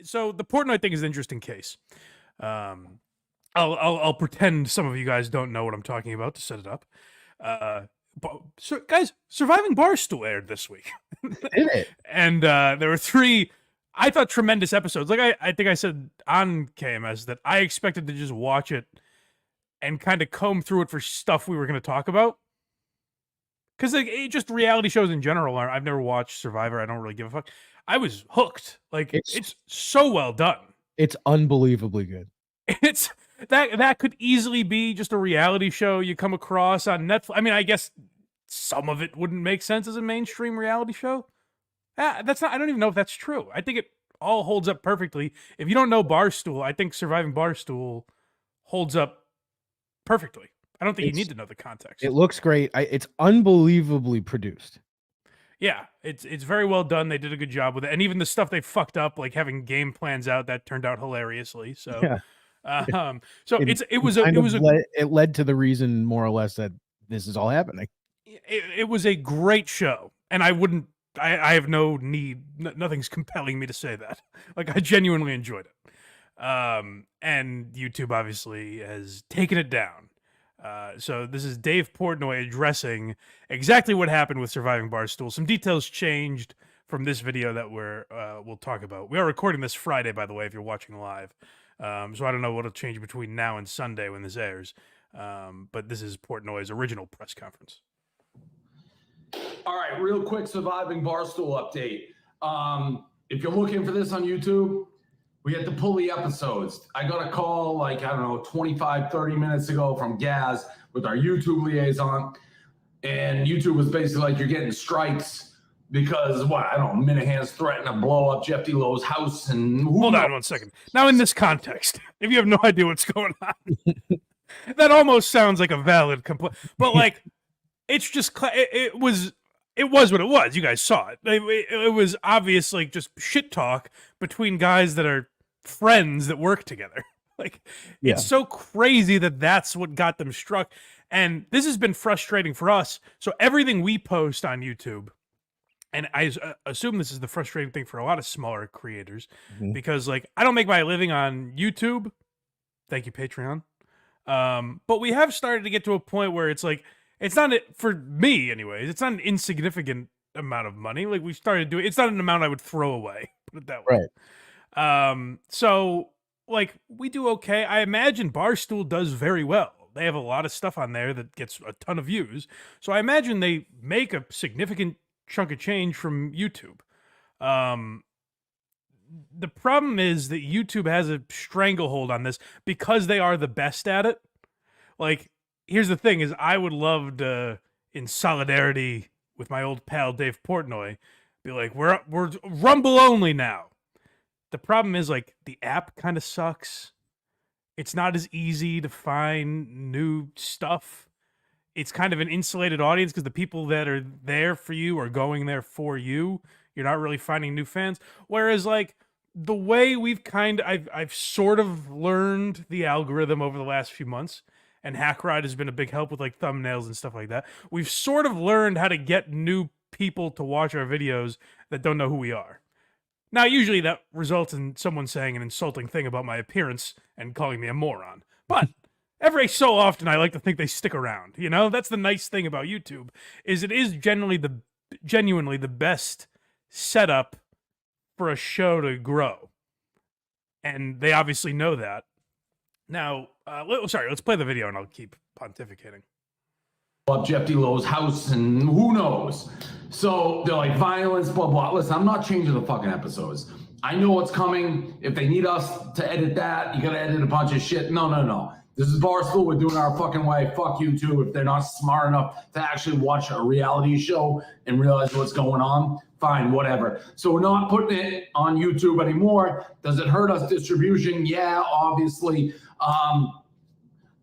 So the Portnoy thing is an interesting case. I'll pretend some of you guys don't know what I'm talking about to set it up. So guys, Surviving Barstool aired this week. Did it? And there were 3, I thought, tremendous episodes. Like I think I said on KMS that I expected to just watch it and kind of comb through it for stuff we were going to talk about. Because like, just reality shows in general, I've never watched Survivor. I don't really give a fuck. I was hooked. Like it's so well done. It's unbelievably good. It's that could easily be just a reality show you come across on Netflix. I mean, I guess some of it wouldn't make sense as a mainstream reality show. That's not. I don't even know if that's true. I think it all holds up perfectly. If you don't know Barstool, I think Surviving Barstool holds up perfectly. I don't think you need to know the context. It looks great. It's unbelievably produced. Yeah, it's very well done. They did a good job with it, and even the stuff they fucked up, like having game plans out, that turned out hilariously. So, yeah. It led to the reason, more or less, that this is all happening. It was a great show, and I have no need. Nothing's compelling me to say that. Like I genuinely enjoyed it, and YouTube obviously has taken it down. So this is Dave Portnoy addressing exactly what happened with Surviving Barstool. Some details changed from this video that we'll talk about. We are recording this Friday, by the way, if you're watching live. So I don't know what'll change between now and Sunday when this airs. But this is Portnoy's original press conference. All right, real quick Surviving Barstool update. If you're looking for this on YouTube, we had to pull the episodes. I got a call 25, 30 minutes ago from Gaz with our YouTube liaison. And YouTube was basically like, you're getting strikes because Minihane's threatening to blow up Jeff D. Lowe's house. And hold on 1 second. Now, in this context, if you have no idea what's going on, that almost sounds like a valid complaint. But it's just, it was what it was. You guys saw it. It was obvious, just shit talk between guys that are friends that work together. It's so crazy that that's what got them struck. And this has been frustrating for us. So everything we post on YouTube, and I assume this is the frustrating thing for a lot of smaller creators, because I don't make my living on YouTube. Thank you, Patreon. But we have started to get to a point where it's it's not, for me anyways, it's not an insignificant amount of money. We started doing, it's not an amount I would throw away, put it that way. Right. So we do okay. I imagine Barstool does very well. They have a lot of stuff on there that gets a ton of views. So I imagine they make a significant chunk of change from YouTube. The problem is that YouTube has a stranglehold on this because they are the best at it. Here's the thing: is I would love to, in solidarity with my old pal Dave Portnoy, be like, we're Rumble only now. The problem is the app kind of sucks. It's not as easy to find new stuff. It's kind of an insulated audience because the people that are there for you are going there for you. You're not really finding new fans. Whereas the way I've sort of learned the algorithm over the last few months. And Hackride has been a big help with thumbnails and stuff like that. We've sort of learned how to get new people to watch our videos that don't know who we are. Now, usually that results in someone saying an insulting thing about my appearance and calling me a moron. But every so often, I like to think they stick around. That's the nice thing about YouTube, is it is genuinely the best setup for a show to grow. And they obviously know that. Now, let's play the video and I'll keep pontificating. Up Jeff D. Lowe's house and who knows. So they're violence, blah, blah. Listen, I'm not changing the fucking episodes. I know what's coming. If they need us to edit that, you got to edit a bunch of shit. No. This is Barstool. We're doing our fucking way. Fuck YouTube. If they're not smart enough to actually watch a reality show and realize what's going on, fine, whatever. So we're not putting it on YouTube anymore. Does it hurt us distribution? Yeah, obviously.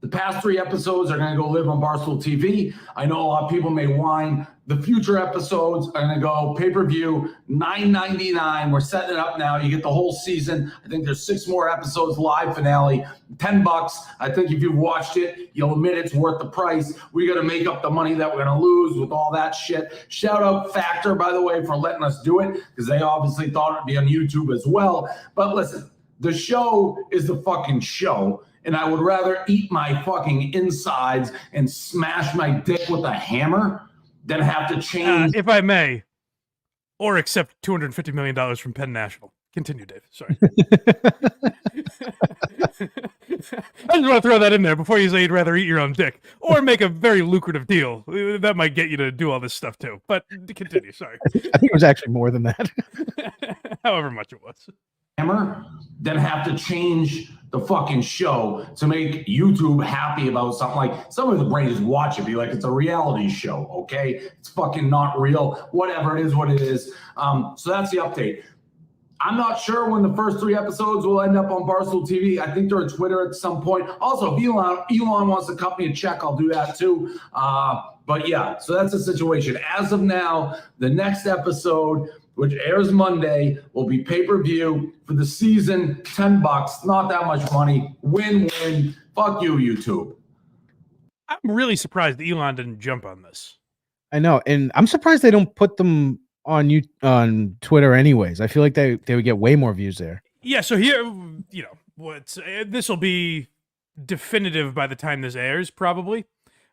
The past 3 episodes are going to go live on Barstool TV. I know a lot of people may whine the future episodes are going to go pay-per-view, $9.99. We're setting it up now. You get the whole season. I think there's 6 more episodes, live finale, $10. I think if you've watched it, you'll admit it's worth the price. We got to make up the money that we're going to lose with all that shit. Shout out Factor, by the way, for letting us do it, because they obviously thought it'd be on YouTube as well. But listen, the show is the fucking show. And I would rather eat my fucking insides and smash my dick with a hammer than have to change. If I may, or accept $250 million from Penn National. Continue, Dave. Sorry. I just want to throw that in there before you say you'd rather eat your own dick or make a very lucrative deal. That might get you to do all this stuff too. But continue. Sorry. I think it was actually more than that. However much it was. Hammer, then have to change the fucking show to make YouTube happy about something. Like, some of the brain just watch it, be like, it's a reality show, okay? It's fucking not real. Whatever, it is what it is. So that's the update. I'm not sure when the first 3 episodes will end up on Barstool TV. I think they're on Twitter at some point. Also, if Elon wants to cut me a check, I'll do that too. But yeah, so that's the situation. As of now, the next episode, which airs Monday, will be pay-per-view for the season, $10, not that much money, win-win. Fuck you, YouTube. I'm really surprised that Elon didn't jump on this. I know, and I'm surprised they don't put them on Twitter anyways. I feel like they would get way more views there. Yeah, so here, you know, this will be definitive by the time this airs, probably,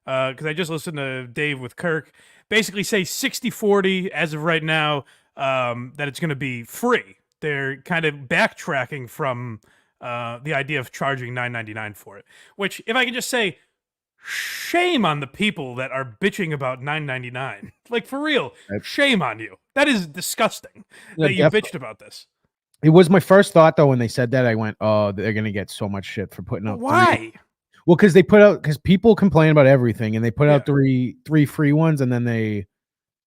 because I just listened to Dave with Kirk basically say 60-40 as of right now, that it's going to be free. They're kind of backtracking from the idea of charging $9.99 for it, which, if I could just say, shame on the people that are bitching about $9.99. Like, for real, shame on you. That is disgusting that you bitched about this. It was my first thought, though, when they said that. I went, oh, they're going to get so much shit for putting out. Why? Well, because people complain about everything, and they put out three free ones, and then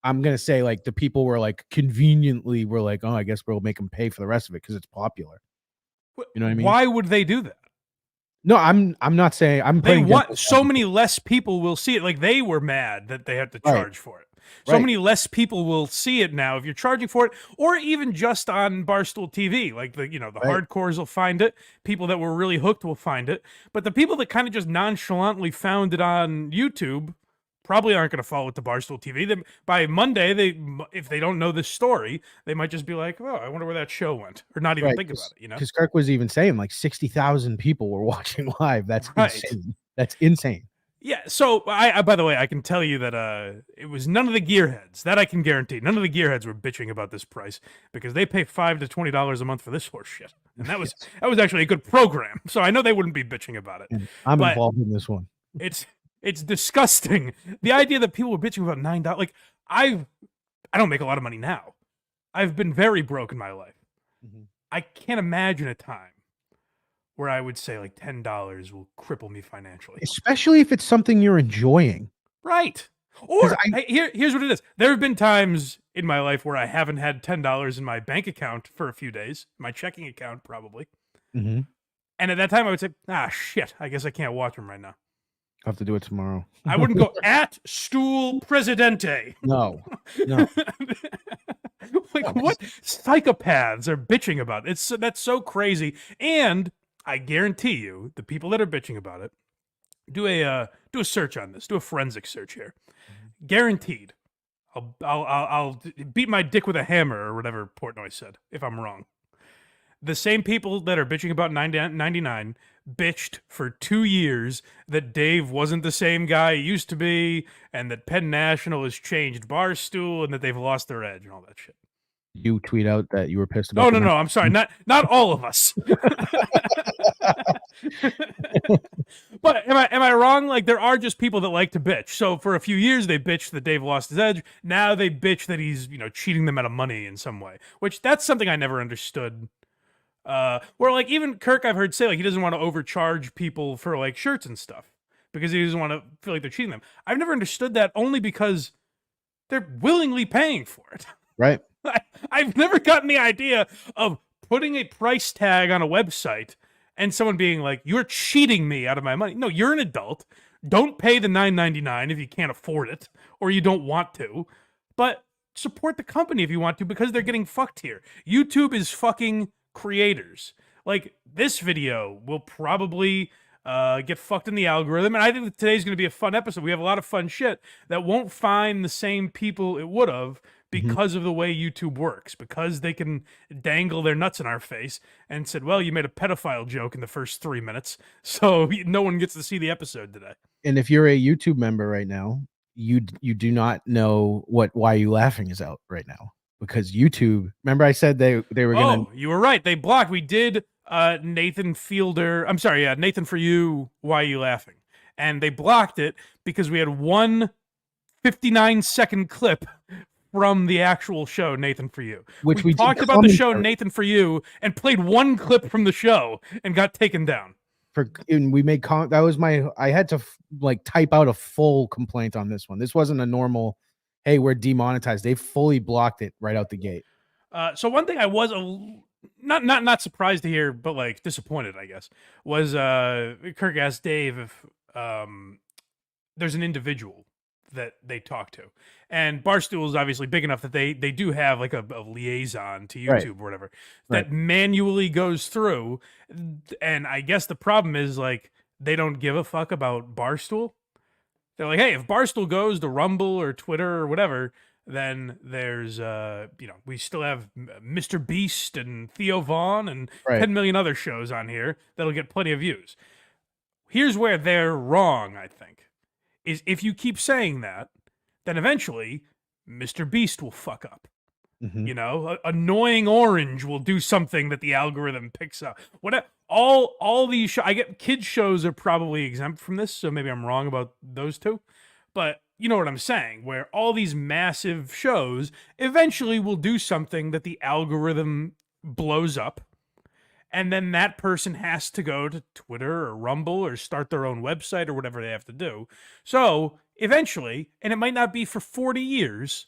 I'm going to say, like, the people were like, conveniently were like, oh, I guess we'll make them pay for the rest of it because it's popular. You know what I mean? Why would they do that? No, I'm not saying they want so many less people will see it. Like, they were mad that they had to charge for it. So many less people will see it now if you're charging for it, or even just on Barstool TV. Like, the hardcores will find it. People that were really hooked will find it. But the people that kind of just nonchalantly found it on YouTube probably aren't going to follow it to Barstool TV. By Monday, if they don't know this story, they might just be like, oh, I wonder where that show went, or not even think about it, you know? Because Kirk was even saying, like, 60,000 people were watching live. That's insane. That's insane. Yeah, so I by the way, I can tell you that it was none of the gearheads. That I can guarantee. None of the gearheads were bitching about this price, because they pay $5 to $20 a month for this horse shit. And that was actually a good program. So I know they wouldn't be bitching about it. And I'm involved in this one. It's disgusting. The idea that people were bitching about $9, like, I don't make a lot of money now. I've been very broke in my life. Mm-hmm. I can't imagine a time where I would say, like, $10 will cripple me financially. Especially if it's something you're enjoying. Right. Or here's what it is. There have been times in my life where I haven't had $10 in my bank account for a few days, my checking account probably. Mm-hmm. And at that time I would say, shit, I guess I can't watch them right now. I'll have to do it tomorrow. I wouldn't go at Stool Presidente. No. Like, what psychopaths are bitching about it? That's so crazy. And I guarantee you, the people that are bitching about it, do a search on this. Do a forensic search here. Mm-hmm. Guaranteed. I'll beat my dick with a hammer, or whatever Portnoy said, if I'm wrong. The same people that are bitching about $9.99 bitched for 2 years that Dave wasn't the same guy he used to be, and that Penn National has changed Barstool, and that they've lost their edge and all that shit. You tweet out that you were pissed about. Oh, no, I'm sorry. Not all of us. But am I wrong? Like, there are just people that like to bitch. So for a few years they bitched that Dave lost his edge. Now they bitch that he's, cheating them out of money in some way, which that's something I never understood. Where, like, even Kirk, I've heard say, like, he doesn't want to overcharge people for, like, shirts and stuff because he doesn't want to feel like they're cheating them. I've never understood that, only because they're willingly paying for it. Right. I've never gotten the idea of putting a price tag on a website and someone being like, you're cheating me out of my money. No, you're an adult. Don't pay the $9.99 if you can't afford it or you don't want to, but support the company if you want to, because they're getting fucked here. YouTube is fucking creators. Like, this video will probably get fucked in the algorithm, and I think that today's going to be a fun episode. We have a lot of fun shit that won't find the same people it would have because of the way YouTube works, because they can dangle their nuts in our face and said, well, you made a pedophile joke in the first 3 minutes, so no one gets to see the episode today. And if you're a YouTube member right now, you do not know why you laughing is out right now, because YouTube, remember I said they were gonna. Oh, you were right. They blocked. We did Nathan Fielder. I'm sorry, yeah, Nathan For You, Why Are You Laughing? And they blocked it because we had one 59-second clip from the actual show, Nathan For You. Which we talked about the show Nathan For You and played one clip from the show and got taken down. And we made that was I had to like type out a full complaint on this one. This wasn't a normal, hey, we're demonetized. They fully blocked it right out the gate. So one thing I was not surprised to hear, but like disappointed, I guess, was Kirk asked Dave if there's an individual that they talk to, and Barstool is obviously big enough that they do have like a liaison to YouTube or whatever that manually goes through, and I guess the problem is like they don't give a fuck about Barstool. They're like, hey, if Barstool goes to Rumble or Twitter or whatever, then there's we still have Mr. Beast and Theo Vaughn and 10 million other shows on here that'll get plenty of views. Here's where they're wrong, I think, is if you keep saying that, then eventually Mr. Beast will fuck up. You know, Annoying Orange will do something that the algorithm picks up. What all these I get kids shows are probably exempt from this, so maybe I'm wrong about those two. But you know what I'm saying, where all these massive shows eventually will do something that the algorithm blows up. And then that person has to go to Twitter or Rumble or start their own website or whatever they have to do. So eventually, and it might not be for 40 years,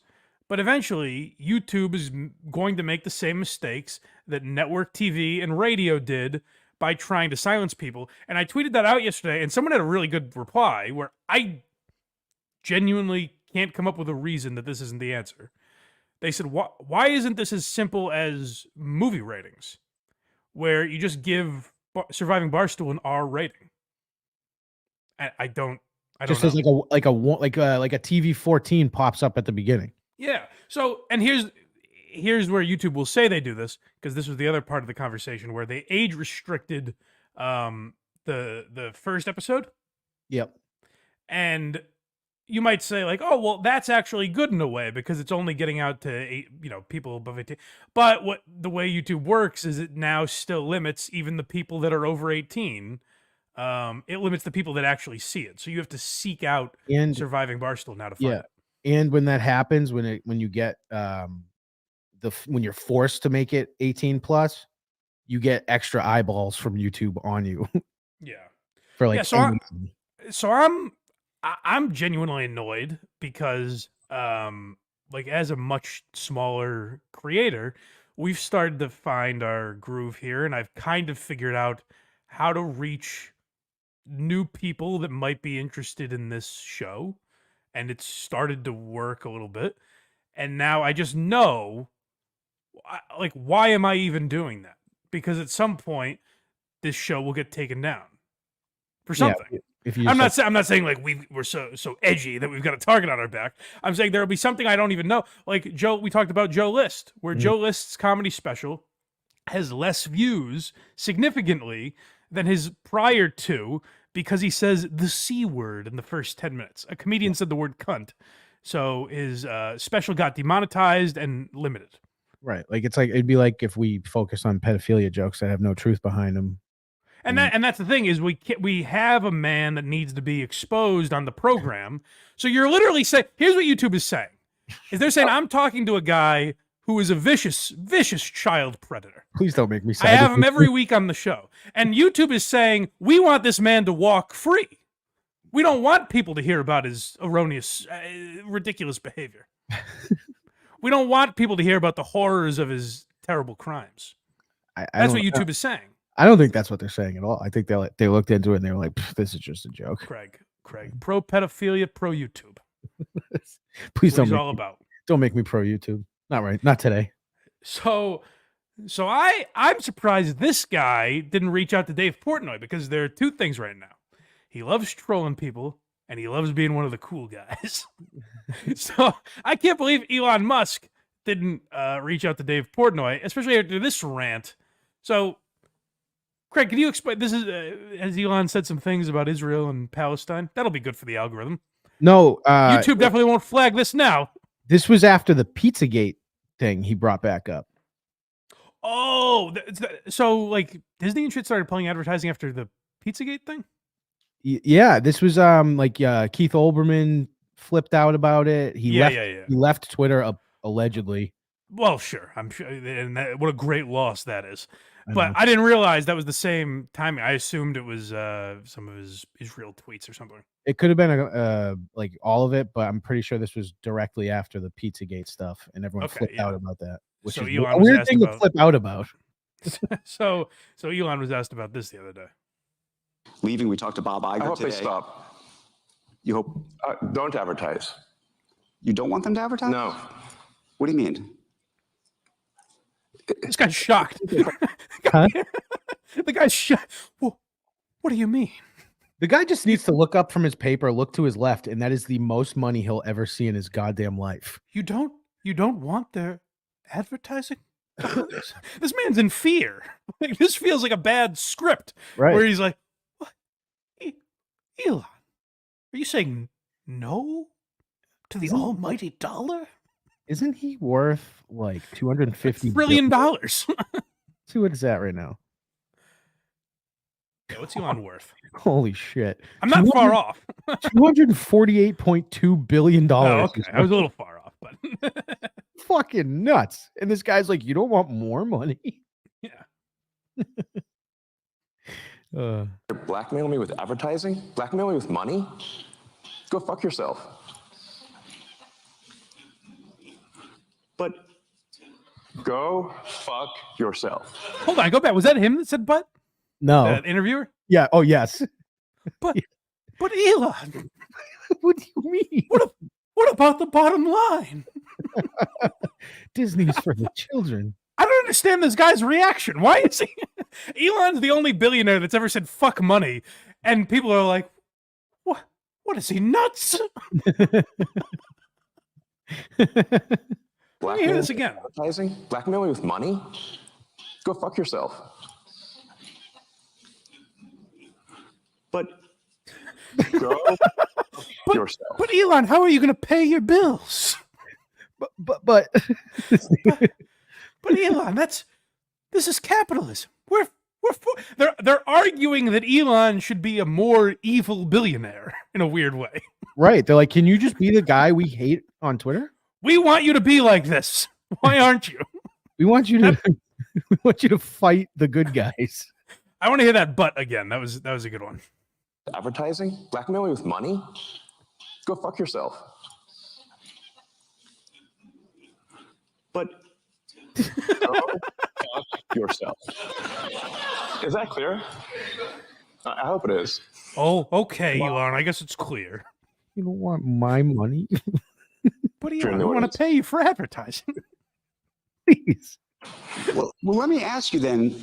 but eventually YouTube is going to make the same mistakes that network TV and radio did by trying to silence people. And I tweeted that out yesterday, and someone had a really good reply where I genuinely can't come up with a reason that this isn't the answer. They said, why isn't this as simple as movie ratings, where you just give Surviving Barstool an R rating? I don't just know. As like a TV 14 pops up at the beginning. Yeah. So, and here's where YouTube will say they do this, because this was the other part of the conversation where they age restricted the first episode. Yep. And you might say like, oh, well, that's actually good in a way because it's only getting out to people above 18. But the way YouTube works is it now still limits even the people that are over 18. It limits the people that actually see it. So you have to seek out Surviving Barstool now to find it. And when that happens, when you get when you're forced to make it 18 plus, you get extra eyeballs from YouTube on you. Yeah. For like I'm genuinely annoyed because like as a much smaller creator, we've started to find our groove here, and I've kind of figured out how to reach new people that might be interested in this show, and it's started to work a little bit. And now I just know, like, why am I even doing that? Because at some point this show will get taken down for something. Yeah. I'm not saying like we're so edgy that we've got a target on our back. I'm saying there'll be something I don't even know. Like we talked about Joe List, where Joe List's comedy special has less views significantly than his prior two because he says the C word in the first 10 minutes. A comedian said the word cunt. So his special got demonetized and limited. Right. Like it'd be like if we focus on pedophilia jokes that have no truth behind them. And that's the thing is we have a man that needs to be exposed on the program. So you're literally saying, here's what YouTube is saying. Is they're saying I'm talking to a guy who is a vicious child predator. Please don't make me sad. I have him every week on the show. And YouTube is saying, we want this man to walk free. We don't want people to hear about his erroneous, ridiculous behavior. We don't want people to hear about the horrors of his terrible crimes. That's what YouTube is saying. I don't think that's what they're saying at all. I think they looked into it and they were like, this is just a joke. Craig, Craig. Pro pedophilia, pro YouTube. Please That's what don't he's make all me, about. don't make me pro YouTube. Not right. Not today. So I'm surprised this guy didn't reach out to Dave Portnoy, because there are two things right now. He loves trolling people and he loves being one of the cool guys. So I can't believe Elon Musk didn't reach out to Dave Portnoy, especially after this rant. So, Craig, can you explain? This is has Elon said some things about Israel and Palestine? That'll be good for the algorithm. No, YouTube definitely won't flag this now. This was after the Pizzagate thing he brought back up. Oh, so like Disney and shit started playing advertising after the Pizzagate thing? Yeah, this was Keith Olbermann flipped out about it. He left Twitter allegedly. Well, sure, I'm sure, and what a great loss that is. But I didn't realize that was the same timing. I assumed it was some of his Israel tweets or something. It could have been like all of it, but I'm pretty sure this was directly after the Pizzagate stuff, and everyone flipped out about that, which so is Elon a weird thing to flip out about. So Elon was asked about this the other day. Leaving, we talked to Bob Iger I hope today. they stop. You hope Don't advertise. you don't want them to advertise? No. What do you mean? This guy's shocked. Huh? The guy's shocked. Well, what do you mean? The guy just needs to look up from his paper, look to his left, and that is the most money he'll ever see in his goddamn life. You don't want their advertising? This man's in fear. Like, this feels like a bad script. Right. Where he's like, what? Elon, are you saying no to the almighty dollar? Isn't he worth like $250 billion? See what is that right now? Yeah, what's Elon worth? Holy shit. I'm not far off. $248.2 billion. Oh, okay. I was a little far off, but fucking nuts. And this guy's like, you don't want more money? Yeah. You're blackmailing me with advertising? Blackmail me with money? Go fuck yourself. But Go fuck yourself. Hold on, go back. Was that him that said but? No. The interviewer? Yeah. Oh, yes. But Elon, What do you mean? what about the bottom line? Disney's for the children. I don't understand this guy's reaction. Why is he? Elon's the only billionaire that's ever said fuck money, and people are like, "What? What is he nuts?" Let me hear this again. Advertising? Blackmail me with money? Go fuck yourself. but Go fuck yourself. But Elon, how are you going to pay your bills? But But Elon, this is capitalism. They're arguing that Elon should be a more evil billionaire in a weird way. right. They're like, can you just be the guy we hate on Twitter? We want you to be like this. Why aren't you? We want you to we want you to fight the good guys. I want to hear that but again. That was a good one. Advertising? Blackmail me with money? Go fuck yourself. but Go fuck yourself. Is that clear? I hope it is. Oh, okay, Elon. I guess it's clear. You don't want my money, But Sure, Elon, no I want worries. to pay you for advertising. please. well, let me ask you then.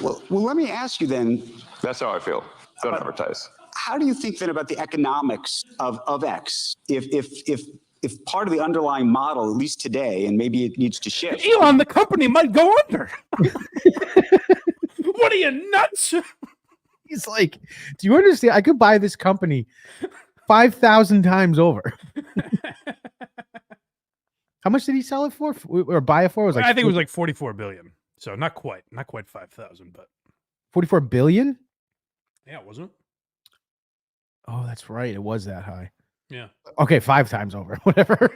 Well, let me ask you then. That's how I feel. Don't advertise. How do you think then about the economics of X? If part of the underlying model, at least today, and maybe it needs to shift. Elon, the company might go under. What are you, nuts? He's like, do you understand? I could buy this company 5,000 times over. How much did he sell it for? Or buy it for? It was like I think it was like 44 billion. So not quite 5,000, but 44 billion. yeah, wasn't it? Oh, that's right. It was that high. Yeah. Okay, 5 times over. Whatever.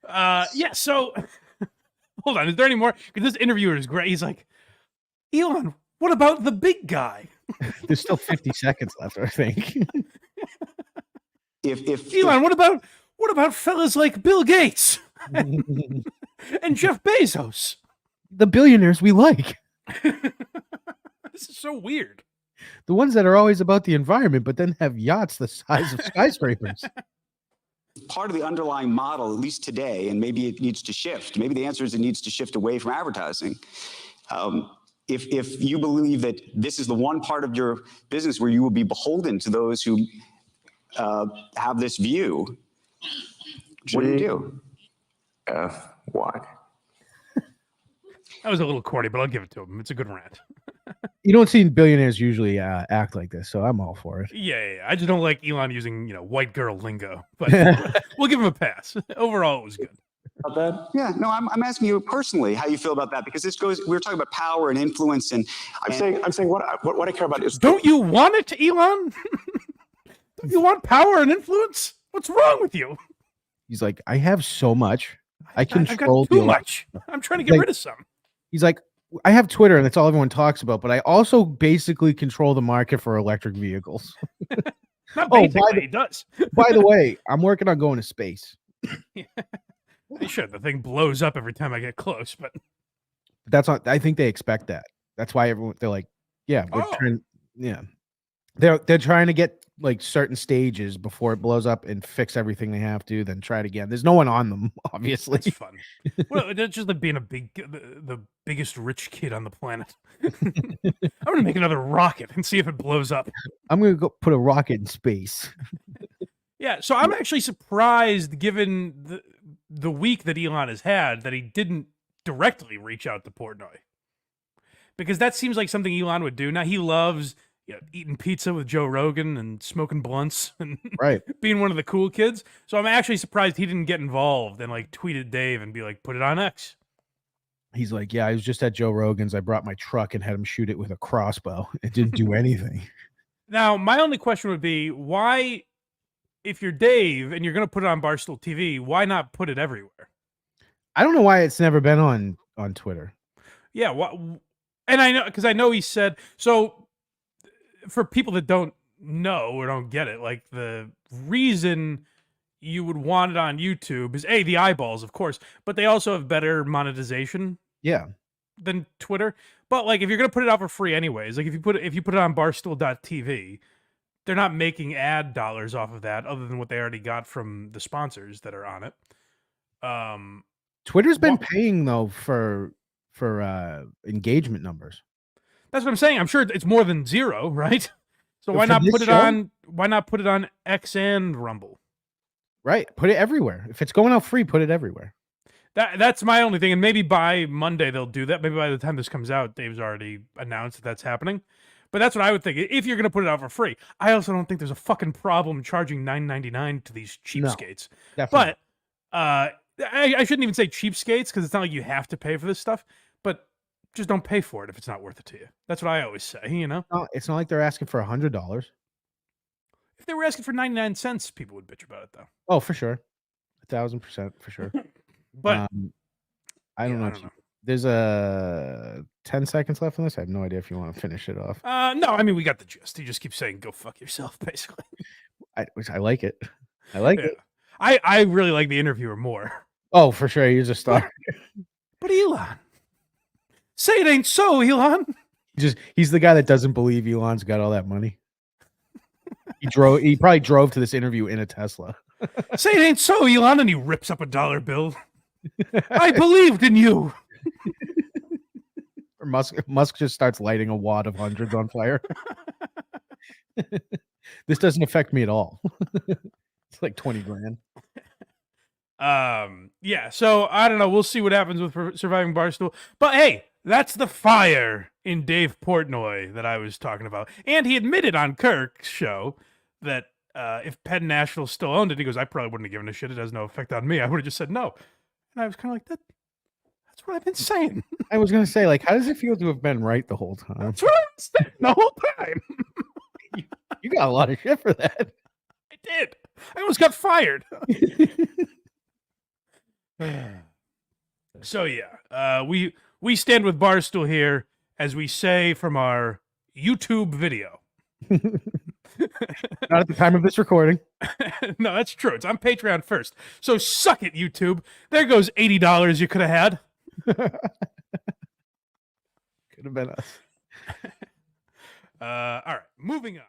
Yeah. So hold on. Is there any more? Because this interviewer is great. He's like, Elon, what about the big guy? There's still 50 seconds left, I think. If Elon, what about fellas like Bill Gates and Jeff Bezos? The billionaires we like. This is so weird. The ones that are always about the environment, but then have yachts the size of skyscrapers. Part of the underlying model, at least today, and maybe it needs to shift. Maybe the answer is it needs to shift away from advertising. If you believe that this is the one part of your business where you will be beholden to those who have this view, what do you do? Why? That was a little corny, but I'll give it to him. It's a good rant. You don't see billionaires usually act like this, so I'm all for it. Yeah. I just don't like Elon using, white girl lingo. But we'll give him a pass. Overall, it was good. About that? Yeah, no, I'm asking you personally how you feel about that, because we were talking about power and influence, and I'm saying what I care about is Don't you want it, Elon? Don't you want power and influence? What's wrong with you? He's like, I have so much. I I've control got too the much. I'm trying to get rid of some. He's like, I have Twitter, and that's all everyone talks about, but I also basically control the market for electric vehicles. Not basically, he does. By the way, I'm working on going to space. They should. The thing blows up every time I get close, but That's not. I think they expect that. That's why they're like, yeah, we're Oh. trying. Yeah, they're trying to get like certain stages before it blows up and fix everything they have to, then try it again. There's no one on them, obviously. it's fun. Well, that's just like being the biggest rich kid on the planet. I'm gonna make another rocket and see if it blows up. I'm gonna go put a rocket in space. Yeah, so I'm actually surprised, given the week that Elon has had, that he didn't directly reach out to Portnoy, because that seems like something Elon would do. Now he loves eating pizza with Joe Rogan and smoking blunts and Right. being one of the cool kids. So I'm actually surprised he didn't get involved and like tweeted Dave and be like, put it on X. He's like, yeah, I was just at Joe Rogan's. I brought my truck and had him shoot it with a crossbow. It didn't do anything. Now, my only question would be, why, if you're Dave and you're going to put it on Barstool TV, why not put it everywhere? I don't know why it's never been on Twitter. Yeah, and I know, because I know he said, so for people that don't know or don't get it, like the reason you would want it on YouTube is the eyeballs, of course, but they also have better monetization Yeah. than Twitter. But like, if you're gonna put it out for free anyways, like if you put it on Barstool.tv, they're not making ad dollars off of that other than what they already got from the sponsors that are on it. Twitter's been paying though for engagement numbers. That's what I'm saying. I'm sure it's more than zero, right? So why For not this put it show? on? Why not put it on X and Rumble? Right. Put it everywhere. If it's going out free, put it everywhere. That's my only thing, and maybe by Monday they'll do that. Maybe by the time this comes out, Dave's already announced that that's happening. But that's what I would think if you're going to put it out for free. I also don't think there's a fucking problem charging $9.99 to these cheapskates. Definitely. But I shouldn't even say cheapskates, because it's not like you have to pay for this stuff. But just don't pay for it if it's not worth it to you. That's what I always say. It's not like they're asking for $100. If they were asking for 99 cents, people would bitch about it, though. Oh, for sure. 1,000% for sure. But I don't know. There's 10 seconds left on this. I have no idea if you want to finish it off. no, I mean, we got the gist. He just keeps saying, go fuck yourself, basically. I like it. I like it. I really like the interviewer more. Oh, for sure. He's a star. But Elon, say it ain't so, Elon. He's the guy that doesn't believe Elon's got all that money. He probably drove to this interview in a Tesla. Say it ain't so, Elon, and he rips up a dollar bill. I believed in you. Or Musk just starts lighting a wad of hundreds on fire. This doesn't affect me at all. It's like 20 grand. Yeah, so I don't know. We'll see what happens with Surviving Barstool. But hey, that's the fire in Dave Portnoy that I was talking about. And he admitted on Kirk's show that if Penn National still owned it, he goes, I probably wouldn't have given a shit. It has no effect on me. I would have just said no. And I was kind of like, that's what I've been saying. I was going to say, like, how does it feel to have been right the whole time? That's what I've been saying the whole time. You got a lot of shit for that. I did. I almost got fired. So yeah, we stand with Barstool here, as we say from our YouTube video. Not at the time of this recording. No, that's true. It's on Patreon first. So suck it, YouTube. There goes $80 you could have had. Could have been us. All right, moving on.